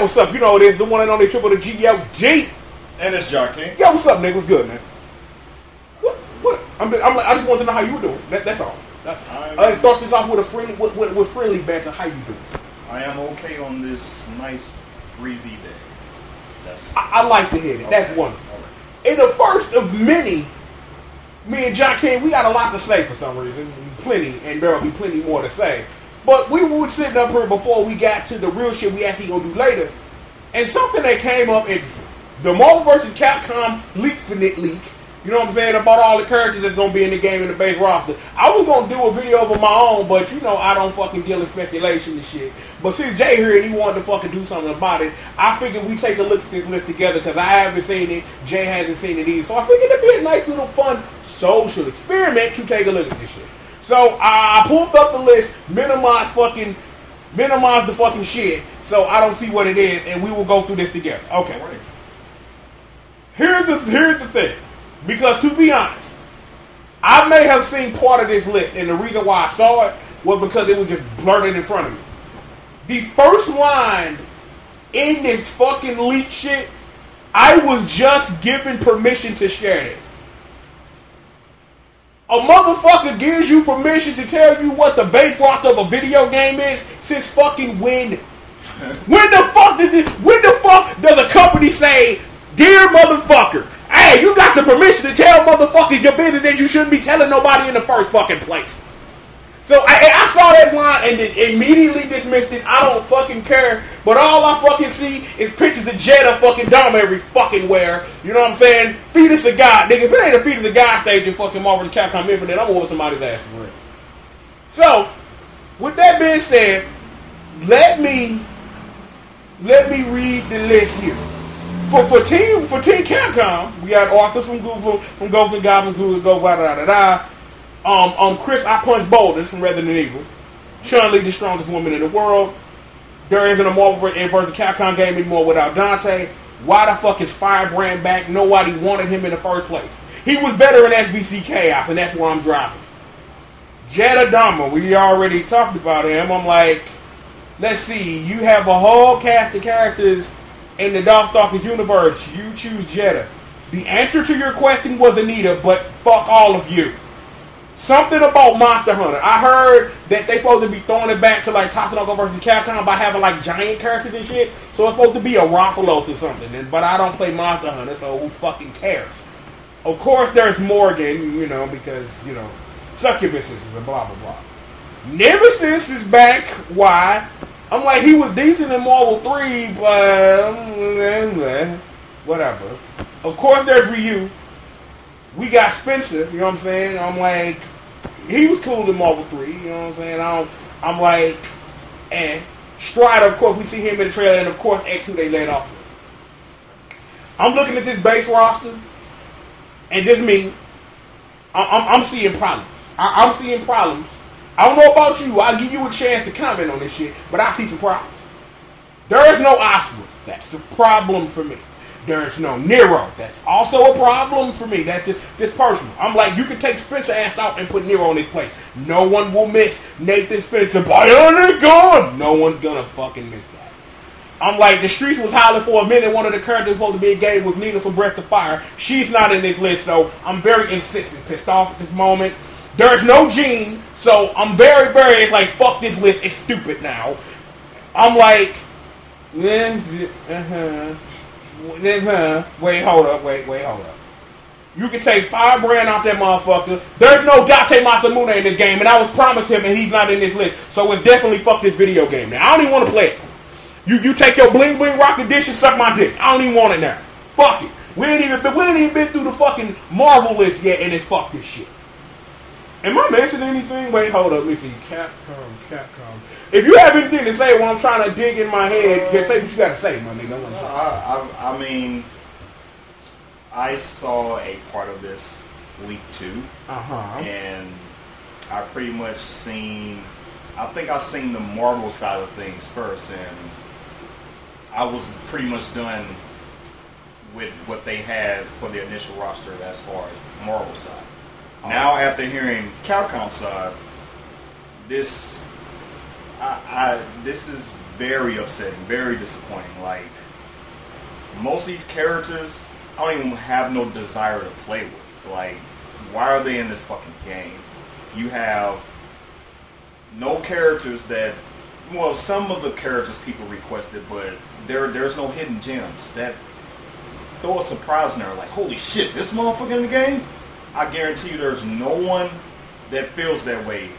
what's up? You know it is the one and only triple the G.O.D. And it's Jockey. Yo, what's up, nigga? What's good, man? What? I just want to know how you were doing. That's all. Let's start this off with a friendly, with friendly banter. How you doing? I am okay on this nice breezy day. I like to hear that. Okay. That's wonderful. Right. In the first of many, me and John King, we got a lot to say for some reason. Plenty, and there will be plenty more to say. But we were sitting up here before we got to the real shit we actually gonna do later. And something that came up interesting. The Marvel vs. Capcom Leakfinite leak. You know what I'm saying? About all the characters that's gonna be in the game in the base roster. I was gonna do a video of my own, but you know I don't fucking deal in speculation and shit. But since Jay here and he wanted to fucking do something about it, I figured we take a look at this list together because I haven't seen it, Jay hasn't seen it either. So I figured it'd be a nice little fun social experiment to take a look at this shit. So I pulled up the list, minimize the fucking shit, so I don't see what it is, and we will go through this together. Okay. Here's the thing. Because to be honest, I may have seen part of this list, and the reason why I saw it was because it was just blurted in front of me. The first line in this fucking leak shit, I was just given permission to share this. A motherfucker gives you permission to tell you what the base roster of a video game is since fucking when? When the fuck does a company say, dear motherfucker, hey, you got the permission to tell motherfuckers your business that you shouldn't be telling nobody in the first fucking place. So I saw that line and immediately dismissed it. I don't fucking care. But all I fucking see is pictures of Jetta fucking dumb every fucking where. You know what I'm saying? Fetus of God. Nigga, if it ain't a Fetus of God stage in fucking Marvel vs. Capcom Infinite, I'm gonna whoop somebody's ass for real. So, with that being said, let me read the list here. For Team Capcom, we got Arthur from Ghosts and Goblins, go Chris I Punch Bolden from Resident Evil, Chun-Li, the strongest woman in the world. There isn't a Marvel vs. Capcom game anymore without Dante. Why the fuck is Firebrand back? Nobody wanted him in the first place. He was better in SVC Chaos, and that's where I'm dropping. Jed Adama, we already talked about him. I'm like, let's see, you have a whole cast of characters in the Darkstalkers universe. You choose Jetta. The answer to your question was Anita, but fuck all of you. Something about Monster Hunter. I heard that they supposed to be throwing it back to like Tatsunoko vs. Capcom by having like giant characters and shit. So it's supposed to be a Rathalos or something. But I don't play Monster Hunter, so who fucking cares? Of course there's Morgan, you know, because, you know, Succubus is a blah blah blah. Nemesis is back. Why? I'm like, he was decent in Marvel 3, but whatever. Of course there's Ryu. We got Spencer, you know what I'm saying? I'm like, he was cool in Marvel 3, you know what I'm saying? I'm like, Strider, of course, we see him in the trailer, and of course X, who they laid off with. I'm looking at this base roster, and just me, I'm seeing problems. I'm seeing problems. I don't know about you. I'll give you a chance to comment on this shit, but I see some problems. There is no Osprey. That's a problem for me. There is no Nero. That's also a problem for me. That's just personal. I'm like, you can take Spencer ass out and put Nero in his place. No one will miss Nathan Spencer. Bionic Gun! No one's gonna fucking miss that. I'm like, the streets was howling for a minute. One of the characters supposed to be in game was Nina from Breath of Fire. She's not in this list, so I'm very insistent. Pissed off at this moment. There's no Jean, so I'm very, very like, fuck this list. It's stupid now. I'm like, wait, hold up. You can take Firebrand out that motherfucker. There's no Date Masamune in this game, and I was promised him, and he's not in this list. So it's definitely fuck this video game now. I don't even want to play it. You take your bling bling rock edition, suck my dick. I don't even want it now. Fuck it. We ain't even been through the fucking Marvel list yet, and it's fuck this shit. Am I missing anything? Wait, hold up. Let me see. Capcom. If you have anything to say when I'm trying to dig in my head, say what you got to say, my nigga. I mean, I saw a part of this week too. And I pretty much I think I seen the Marvel side of things first, and I was pretty much done with what they had for the initial roster as far as Marvel side. Now, after hearing Capcom side, this is very upsetting, very disappointing. Like, most of these characters, I don't even have no desire to play with. Like, why are they in this fucking game? You have no characters that, well, some of the characters people requested, but there's no hidden gems that throw a surprise in there. Like, holy shit, this motherfucker in the game? I guarantee you there's no one that feels that way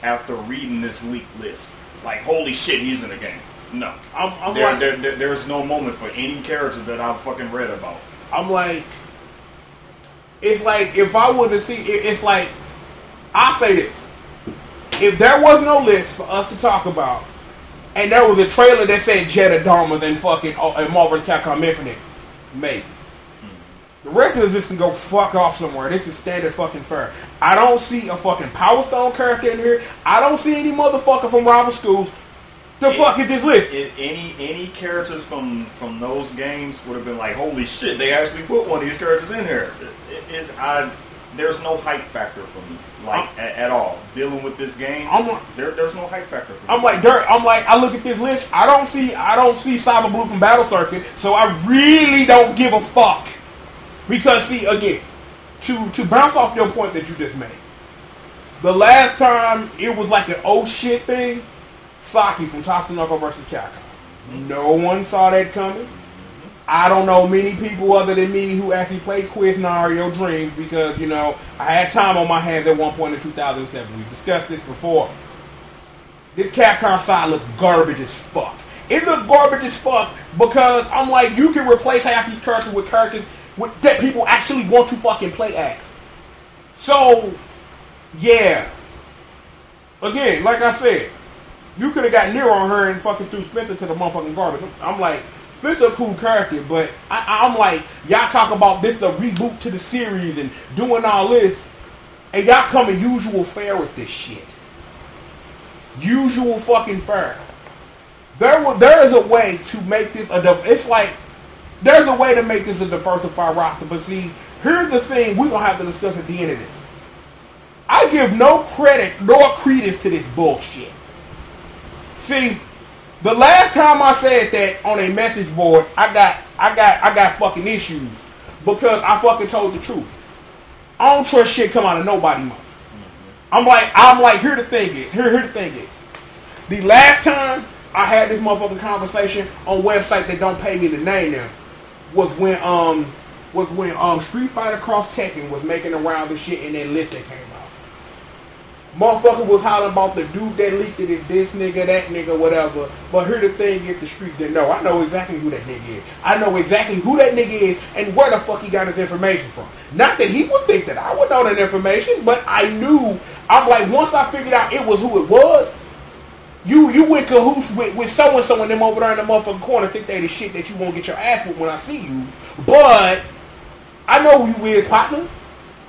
after reading this leaked list. Like, holy shit, he's in the game. No. There's no moment for any character that I've fucking read about. I'm like, it's like, if I were to see, it's like, I'll say this. If there was no list for us to talk about, and there was a trailer that said Jedi Dharmas and fucking Marvel vs. Capcom Infinite, maybe. The rest of this can go fuck off somewhere. This is standard fucking fare. I don't see a fucking Power Stone character in here. I don't see any motherfucker from rival schools. The fuck is this list? Any characters from those games would have been like, holy shit, they actually put one of these characters in here. There's no hype factor for me, like at all. Dealing with this game, there's no hype factor for me. I'm like, I look at this list. I don't see Cyber Blue from Battle Circuit, so I really don't give a fuck. Because see, again, to bounce off your point that you just made, the last time it was like an oh shit thing, Saki from Tatsunoko vs. Capcom. Mm-hmm. No one saw that coming. Mm-hmm. I don't know many people other than me who actually played Quiz Nario Dreams because, you know, I had time on my hands at one point in 2007. We've discussed this before. This Capcom side looked garbage as fuck. It looked garbage as fuck because I'm like, you can replace half these characters with characters that people actually want to fucking play as. So, yeah. Again, like I said, you could have got Nero on her and fucking threw Spencer to the motherfucking garbage. I'm like, Spencer a cool character, but I'm like, y'all talk about this a reboot to the series and doing all this, and y'all coming usual fare with this shit. Usual fucking fare. There is a way to make this it's like, there's a way to make this a diversified roster, but see, here's the thing we're going to have to discuss at the end of this. I give no credit nor credence to this bullshit. See, the last time I said that on a message board, I got fucking issues because I fucking told the truth. I don't trust shit come out of nobody mouth. I'm like, here the thing is. The last time I had this motherfucking conversation on website that don't pay me to name them was when Street Fighter Cross Tekken was making around the shit and that list that came out. Motherfucker was hollering about the dude that leaked it is this nigga, that nigga, whatever. But here the thing is, the streets didn't know. I know exactly who that nigga is. I know exactly who that nigga is and where the fuck he got his information from. Not that he would think that I would know that information, but I knew. I'm like, once I figured out it was who it was, you in cahoots with so-and-so and them over there in the motherfucking corner think they the shit that you won't get your ass with when I see you. But I know who you is, partner.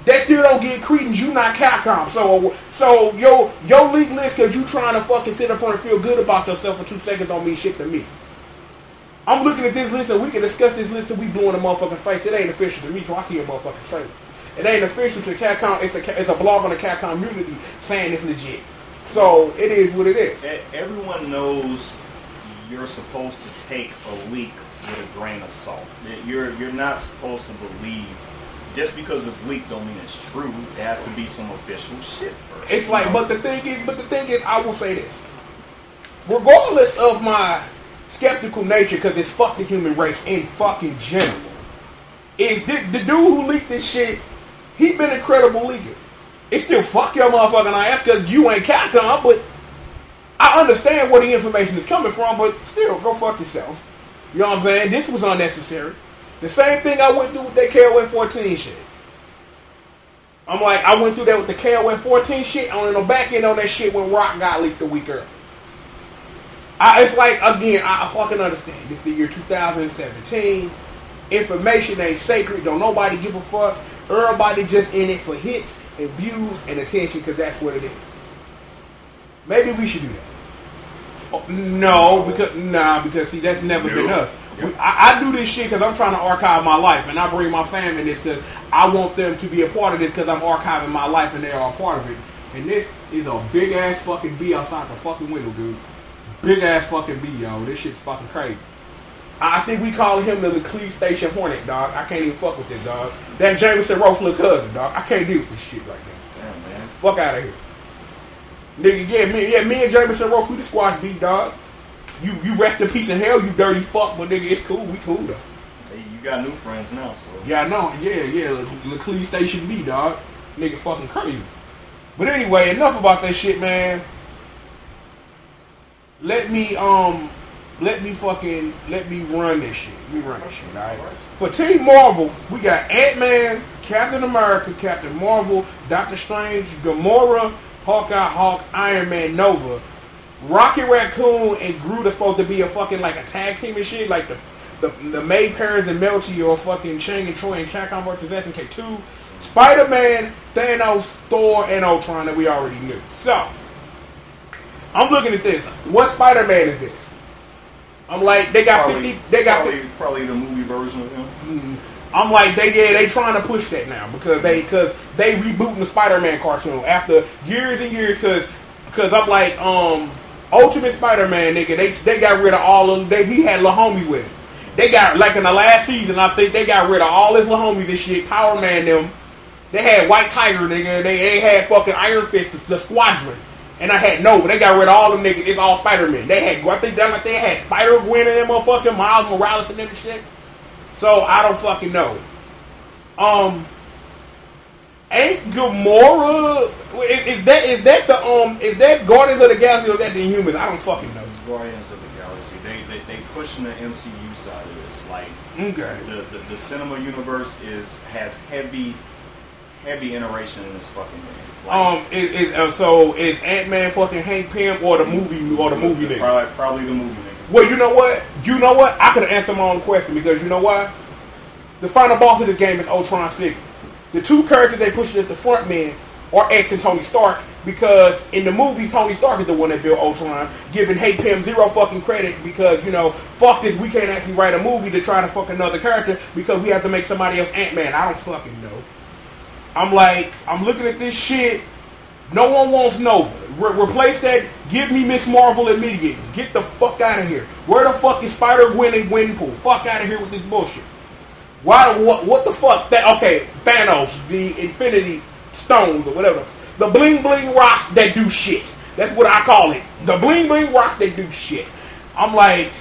That still don't get credence. You not Capcom. So your leak list because you trying to fucking sit up and feel good about yourself for 2 seconds don't mean shit to me. I'm looking at this list and we can discuss this list till we blowing the motherfucking face. It ain't official to me, so I see a motherfucking trailer. It ain't official to Capcom. It's a blog on the Capcom community saying it's legit. So it is what it is. Everyone knows you're supposed to take a leak with a grain of salt. You're not supposed to believe just because it's leaked don't mean it's true. It has to be some official shit first. It's like, but the thing is, I will say this. Regardless of my skeptical nature, because it's fuck the human race in fucking general, is this, the dude who leaked this shit, he been a credible leaker. It's still fuck your motherfucking ass because you ain't Capcom, but I understand where the information is coming from, but still, go fuck yourself. You know what I'm saying? This was unnecessary. The same thing I went through with that KOF 14 shit. I'm like, I went through that with the KOF 14 shit. On the back end on that shit when Rock got leaked a week earlier. It's like, again, I fucking understand. This is the year 2017. Information ain't sacred. Don't nobody give a fuck. Everybody just in it for hits and views and attention because that's what it is. Maybe we should do that. Oh, no, because see, that's never been us. I do this shit because I'm trying to archive my life, and I bring my family in this because I want them to be a part of this because I'm archiving my life and they are a part of it. And this is a big ass fucking bee outside the fucking window, dude. big ass fucking B, yo. This shit's fucking crazy. I think we call him the Leakfinite Station Hornet, dog. I can't even fuck with this, dog. That Jameson Roach little cousin, dog. I can't deal with this shit right now. Damn, man. Fuck out of here. Nigga, me and Jameson Roach, we the squash beef, dog. You rest in peace in hell, you dirty fuck, but nigga, it's cool. We cool, though. Hey, you got new friends now, so. Yeah, I know. Yeah. Leakfinite Station B, dog. Nigga fucking crazy. But anyway, enough about that shit, man. Let me run this shit. Alright? For Team Marvel, we got Ant-Man, Captain America, Captain Marvel, Doctor Strange, Gamora, Hawkeye, Hulk, Iron Man, Nova. Rocket Raccoon and Groot are supposed to be a fucking like a tag team and shit, like the May, Paris, and Melty or fucking Chang and Troy and Capcom vs. SNK 2. Spider-Man, Thanos, Thor, and Ultron that we already knew. So, I'm looking at this. What Spider-Man is this? I'm like, they got probably, 50. They got probably the movie version of him. I'm like, they trying to push that now because they rebooting the Spider-Man cartoon after years and years. Because I'm like, Ultimate Spider-Man, nigga, they got rid of all of them. He had little homies with him. They got, like in the last season, I think they got rid of all his little homies and shit. Power Man them. They had White Tiger, nigga. They had fucking Iron Fist, the Squadron. And I had Nova. They got rid of all them niggas. It's all Spider-Man. They had, I think they had Spider-Gwen and them motherfucking Miles Morales and them and shit. So, I don't fucking know. Ain't Gamora... Is that Guardians of the Galaxy or is that the Inhumans? I don't fucking know. It's Guardians of the Galaxy. They pushing the MCU side of this. Like, okay. The cinema universe has heavy iteration in this fucking game. Like, so is Ant-Man fucking Hank Pym or the movie nigga? Probably the movie nigga. Well, you know what? I could have answered my own question because you know why? The final boss of this game is Ultron Sigma. The two characters they push at the front men are X and Tony Stark because in the movies Tony Stark is the one that built Ultron, giving Hank Pym zero fucking credit because, you know, fuck this, we can't actually write a movie to try to fuck another character because we have to make somebody else Ant-Man. I don't fucking know. I'm like, I'm looking at this shit. No one wants Nova. Replace that. Give me Miss Marvel immediately. Get the fuck out of here. Where the fuck is Spider-Gwen and Gwenpool? Fuck out of here with this bullshit. Why? What the fuck? Okay, Thanos, the Infinity Stones or whatever. The bling bling rocks that do shit. That's what I call it. The bling bling rocks that do shit. I'm like,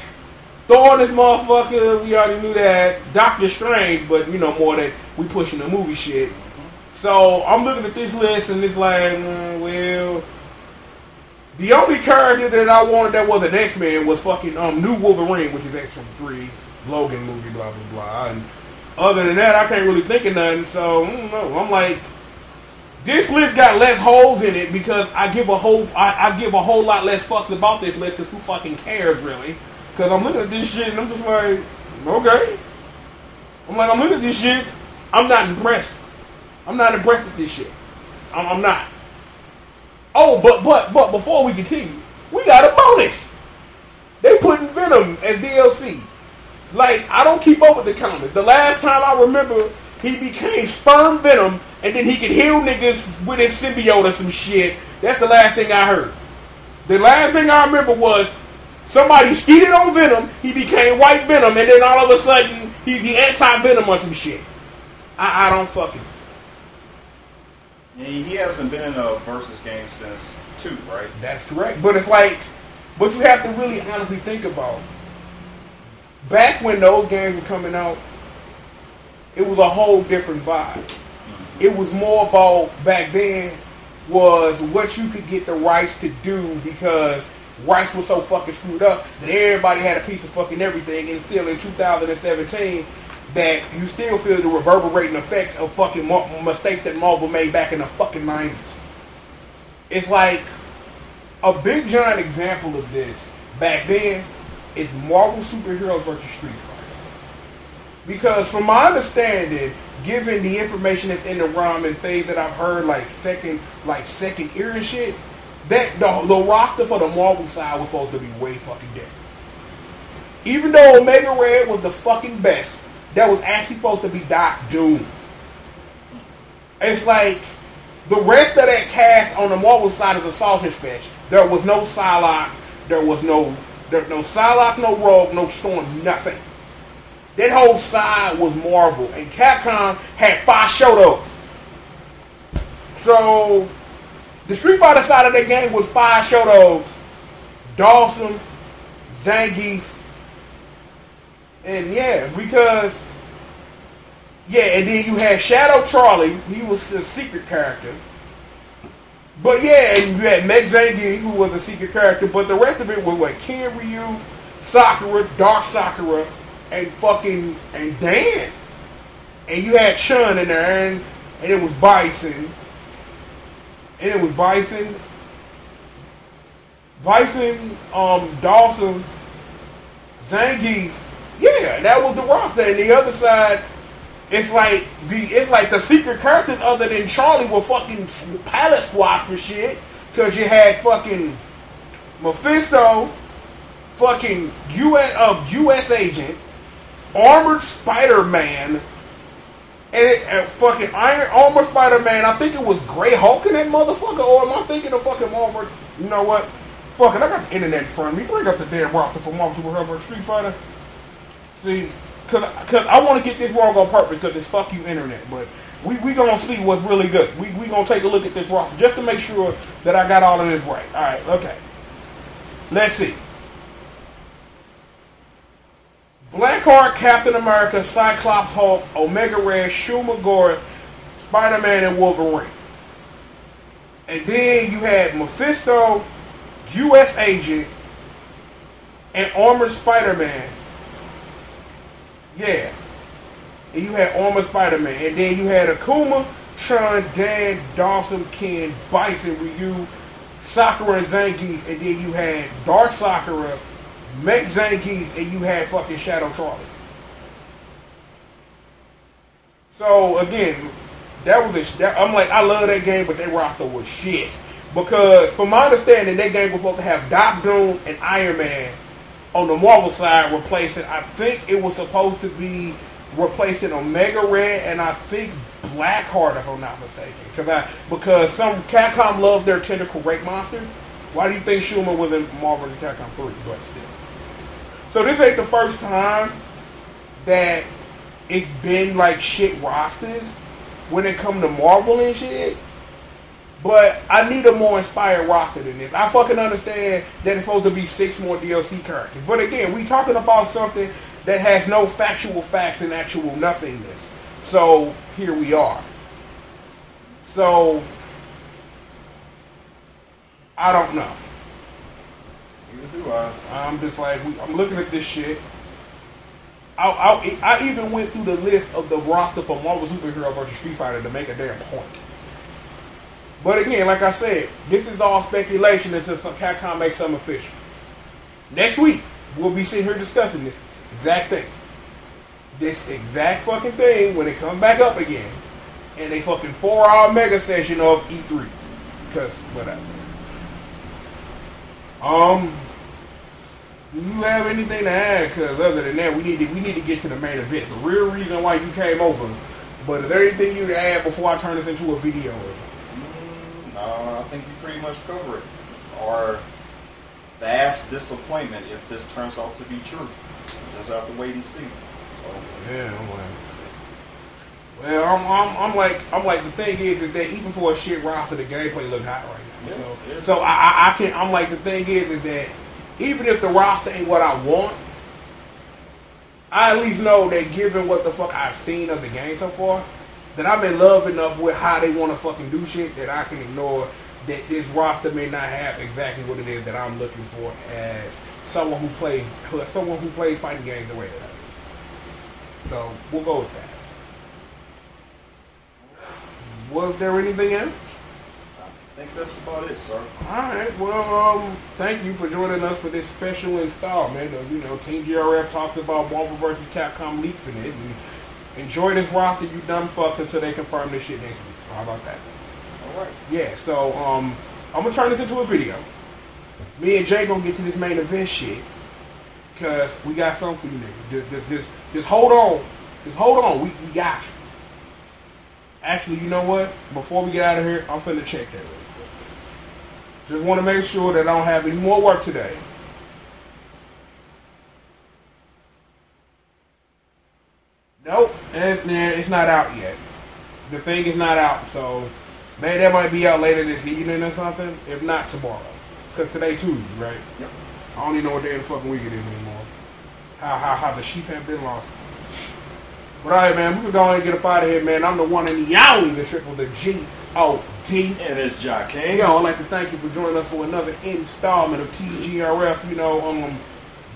Thor this motherfucker. We already knew that. Doctor Strange, but you know more that we pushing the movie shit. So, I'm looking at this list and it's like, well, the only character that I wanted that was an X-Men was fucking New Wolverine, which is X-23, Logan movie, blah, blah, blah. And other than that, I can't really think of nothing. So, I don't know. I'm like, this list got less holes in it because I give a whole lot less fucks about this list because who fucking cares, really? Because I'm looking at this shit and I'm just like, okay. I'm looking at this shit. I'm not impressed. I'm not impressed with this shit. I'm not. Oh, but before we continue, we got a bonus. They putting Venom as DLC. Like, I don't keep up with the comics. The last time I remember, he became Sperm Venom, and then he could heal niggas with his symbiote or some shit. That's the last thing I heard. The last thing I remember was somebody skeeted on Venom, he became White Venom, and then all of a sudden, he's the anti-Venom or some shit. I don't fucking... He hasn't been in a versus game since 2, right? That's correct. But it's like, but you have to really honestly think about, back when those games were coming out, it was a whole different vibe. Mm-hmm. It was more about, back then, was what you could get the rights to do because rights were so fucking screwed up that everybody had a piece of fucking everything. And still in 2017, that you still feel the reverberating effects of fucking mistakes that Marvel made back in the fucking 90s. It's like a big giant example of this back then is Marvel Superheroes versus Street Fighter. Because from my understanding, given the information that's in the ROM and things that I've heard like second ear and shit, that the roster for the Marvel side was supposed to be way fucking different. Even though Omega Red was the fucking best, that was actually supposed to be Doc Doom. It's like the rest of that cast on the Marvel side is a sausage fetch. There was no Psylocke. There was no Psylocke, no Rogue, no Storm, nothing. That whole side was Marvel, and Capcom had 5 Shotos. So the Street Fighter side of that game was 5 Shotos, Dawson, Zangief, and and then you had Shadow Charlie. He was a secret character. But yeah, and you had Mech Zangief, who was a secret character. But the rest of it was like Ken Ryu, Sakura, Dark Sakura, and Dan. And you had Chun in there, and it was Bison. Bison, Dawson, Zangief. Yeah, that was the roster. And the other side, it's like the secret characters other than Charlie were fucking palette swaps for shit. Cause you had fucking Mephisto, fucking US agent, Armored Spider-Man, and fucking Armored Spider-Man. I think it was Grey Hulk in that motherfucker, or am I thinking of fucking Marvel? You know what? Fucking, I got the internet in front of me. Bring up the damn roster for Marvel Super Hero Street Fighter. See, cause I want to get this wrong on purpose, because it's fuck you internet. But we gonna see what's really good. We gonna take a look at this roster just to make sure that I got all of this right. All right, okay. Let's see. Blackheart, Captain America, Cyclops, Hulk, Omega Red, Shuma Gorath, Spider-Man, and Wolverine. And then you had Mephisto, US Agent, and Armored Spider-Man. Yeah. And you had Armored Spider-Man. And then you had Akuma, Chun, Dan, Dawson, Ken, Bison, Ryu, Sakura, and Zangief. And then you had Dark Sakura, Mech Zangief, and you had fucking Shadow Charlie. So again, I'm like, I love that game, but that roster was shit. Because from my understanding, that game was supposed to have Doc Doom and Iron Man on the Marvel side replacing, I think it was supposed to be replacing Omega Red and I think Blackheart, if I'm not mistaken. Because some Capcom loves their tentacle rape monster. Why do you think Shuma was in Marvel vs. Capcom 3? But still. So this ain't the first time that it's been like shit rosters when it come to Marvel and shit. But I need a more inspired roster than this. I fucking understand that it's supposed to be 6 more DLC characters. But again, we talking about something that has no factual facts and actual nothingness. So here we are. So I don't know. Neither do I. I'm just like, I'm looking at this shit. I even went through the list of the roster for Marvel Super Hero vs. Street Fighter to make a damn point. But again, like I said, this is all speculation until some Capcom makes something official. Next week, we'll be sitting here discussing this exact thing. This exact fucking thing when it comes back up again. And a fucking 4-hour mega session of E3. Because, whatever. Do you have anything to add? Because other than that, we need to get to the main event. The real reason why you came over. But is there anything you to add before I turn this into a video or something? I think you pretty much cover it. Our vast disappointment if this turns out to be true. We'll just have to wait and see. So. Yeah, I'm like the thing is that even for a shit roster, the gameplay look hot right now. Yeah, so I can. I'm like the thing is that even if the roster ain't what I want, I at least know that given what the fuck I've seen of the game so far, that I'm in love enough with how they want to fucking do shit that I can ignore that this roster may not have exactly what it is that I'm looking for as someone who plays fighting games the way that I do. So we'll go with that. Was there anything else? I think that's about it, sir. Alright, well, thank you for joining us for this special installment of, Team GRF talks about Marvel vs. Capcom Leakfinite, and enjoy this roster, you dumb fucks, until they confirm this shit next week. How about that? Alright. Yeah, so, I'm gonna turn this into a video. Me and Jay gonna get to this main event shit, because we got something for you niggas. Just hold on. Just hold on. We got you. Actually, you know what? Before we get out of here, I'm finna check that really quick. Just want to make sure that I don't have any more work today. Nope, it's not out yet. The thing is not out, so maybe that might be out later this evening or something. If not, tomorrow. Because today Tuesday, right? Yep. I don't even know what day of the fucking week it is anymore. How the sheep have been lost. But alright, man, we can go ahead and get up out of here, man. I'm the one and the only, the triple, the G.O.D. And it's Jock King. Yo, I'd like to thank you for joining us for another installment of TGRF. You know,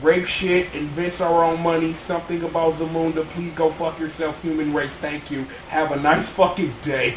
rape shit, invents our own money, something about Zamunda. Please go fuck yourself, human race. Thank you. Have a nice fucking day.